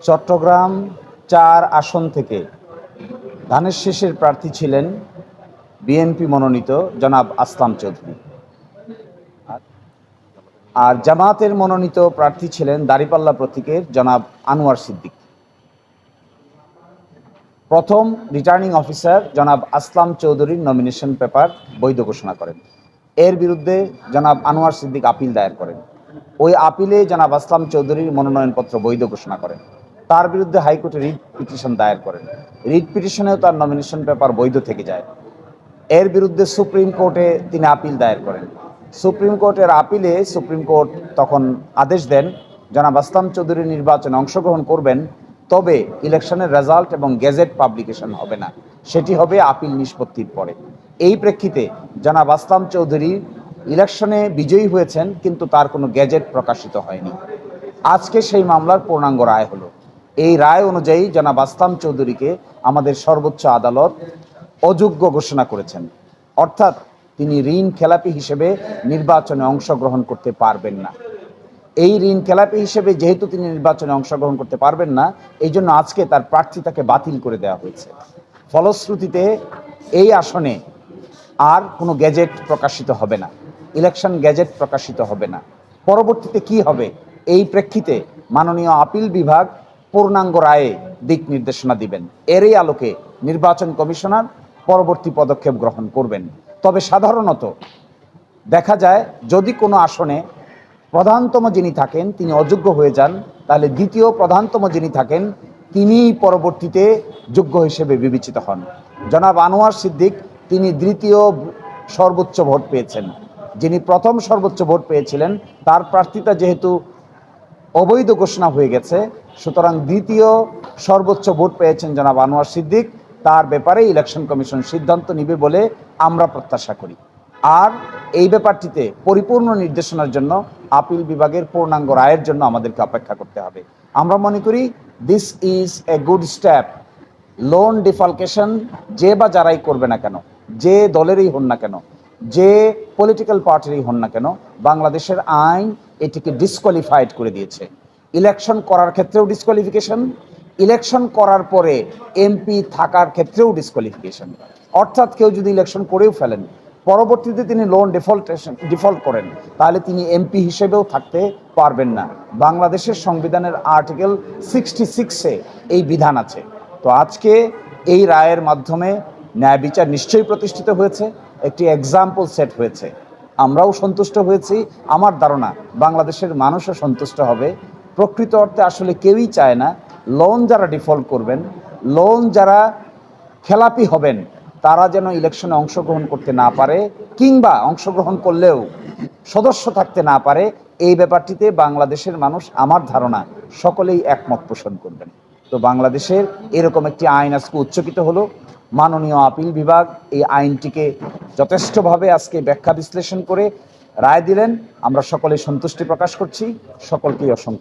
চট্টগ্রাম ৪ আসন থেকে ধানের শীষের প্রার্থী ছিলেন বিএনপি মনোনীত জনাব আসলাম চৌধুরী, আর জামায়াতের মনোনীত প্রার্থী ছিলেন দাঁড়িপাল্লা প্রতীকের জনাব আনোয়ার সিদ্দিক। প্রথম রিটার্নিং অফিসার জনাব আসলাম চৌধুরীর নমিনেশন পেপার বৈধ ঘোষণা করেন। এর বিরুদ্ধে জনাব আনোয়ার সিদ্দিক আপিল দায়ের করেন। ওই আপিলে জনাব আসলাম চৌধুরীর মনোনয়নপত্র বৈধ ঘোষণা করেন। তার বিরুদ্ধে হাইকোর্টে রিট পিটিশন দায়ের করেন। রিট পিটিশনেও তার নমিনেশন পেপার বৈধ থেকে যায়। এর বিরুদ্ধে সুপ্রিম কোর্টে তিনি আপিল দায়ের করেন। সুপ্রিম কোর্টের আপিলে সুপ্রিম কোর্ট তখন আদেশ দেন জনাব আসলাম চৌধুরী নির্বাচনে অংশগ্রহণ করবেন, তবে ইলেকশনের রেজাল্ট এবং গেজেট পাবলিকেশন হবে না, সেটি হবে আপিল নিষ্পত্তির পরে। এই প্রেক্ষিতে জনাব আসলাম চৌধুরী ইলেকশনে বিজয়ী হয়েছেন, কিন্তু তার কোনো গেজেট প্রকাশিত হয়নি। আজকে সেই মামলার পূর্ণাঙ্গ রায় হলো। এই রায় অনুযায়ী জনাব আসলাম চৌধুরীকে আমাদের সর্বোচ্চ আদালত অযোগ্য ঘোষণা করেছেন, অর্থাৎ তিনি ঋণ খেলাপি হিসেবে নির্বাচনে অংশগ্রহণ করতে পারবেন না। এই ঋণ খেলাপি হিসেবে যেহেতু তিনি নির্বাচনে অংশগ্রহণ করতে পারবেন না, এই জন্য আজকে তার প্রার্থিতাকে বাতিল করে দেওয়া হয়েছে। ফলশ্রুতিতে এই আসনে আর কোনো গেজেট প্রকাশিত হবে না, ইলেকশন গেজেট প্রকাশিত হবে না। পরবর্তীতে কি হবে, এই প্রেক্ষিতে মাননীয় আপিল বিভাগ পূর্ণাঙ্গ রায়ে দিক নির্দেশনা দিবেন। এরই আলোকে নির্বাচন কমিশনার পরবর্তী পদক্ষেপ গ্রহণ করবেন। তবে সাধারণত দেখা যায়, যদি কোনো আসনে প্রধানতম যিনি থাকেন তিনি অযোগ্য হয়ে যান, তাহলে দ্বিতীয় প্রধানতম যিনি থাকেন তিনিই পরবর্তীতে যোগ্য হিসেবে বিবেচিত হন। জনাব আনোয়ার সিদ্দিক তিনি দ্বিতীয় সর্বোচ্চ ভোট পেয়েছেন। যিনি প্রথম সর্বোচ্চ ভোট পেয়েছিলেন তার প্রার্থিতা যেহেতু অবৈধ ঘোষণা হয়ে গেছে, সুতরাং দ্বিতীয় সর্বোচ্চ ভোট পেয়েছেন জনাব আনোয়ার সিদ্দিক। তার ব্যাপারে ইলেকশন কমিশন সিদ্ধান্ত নিবে বলে আমরা প্রত্যাশা করি। আর এই ব্যাপারটিতে পরিপূর্ণ নির্দেশনার জন্য আপিল বিভাগের পূর্ণাঙ্গ রায়ের জন্য আমাদেরকে অপেক্ষা করতে হবে। আমরা মনে করি this is a good step. Loan defalcation যে বা যারাই করবে না কেন, যে দলেরই হন না কেন, যে পলিটিক্যাল পার্টিরই হন না কেন, বাংলাদেশের আইন এটিকে ডিসকোয়ালিফাইড করে দিয়েছে। ইলেকশন করার ক্ষেত্রেও ডিসকোয়ালিফিকেশন, ইলেকশন করার পরে এমপি থাকার ক্ষেত্রেও ডিসকোয়ালিফিকেশন। অর্থাৎ কেউ যদি ইলেকশন করেও ফেলেন, পরবর্তীতে তিনি লোন ডিফল্ট করেন, তাহলে তিনি এমপি হিসেবেও থাকতে পারবেন না। বাংলাদেশের সংবিধানের আর্টিকেল 66-এ এই বিধান আছে। তো আজকে এই রায়ের মাধ্যমে ন্যায় বিচার নিশ্চয়ই প্রতিষ্ঠিত হয়েছে, একটি এক্সাম্পল সেট হয়েছে। আমরাও সন্তুষ্ট হয়েছি, আমার ধারণা বাংলাদেশের মানুষও সন্তুষ্ট হবে। প্রকৃত অর্থে আসলে কেউই চায় না লোন যারা ডিফল্ট করবেন, লোন যারা খেলাপি হবেন, তারা যেন ইলেকশনে অংশগ্রহণ করতে না পারে, কিংবা অংশগ্রহণ করলেও সদস্য থাকতে না পারে। এই ব্যাপারটিতে বাংলাদেশের মানুষ আমার ধারণা সকলেই একমত পোষণ করবেন। তো বাংলাদেশের এরকম একটি আইন আজকে উচ্চকিত হলো। মাননীয় আপিল বিভাগ এই আইনটিকে যথেষ্টভাবে আজকে ব্যাখ্যা বিশ্লেষণ করে রায় দিলেন। আমরা সকলে সন্তুষ্টি প্রকাশ করছি। সকলকেই অসংখ্য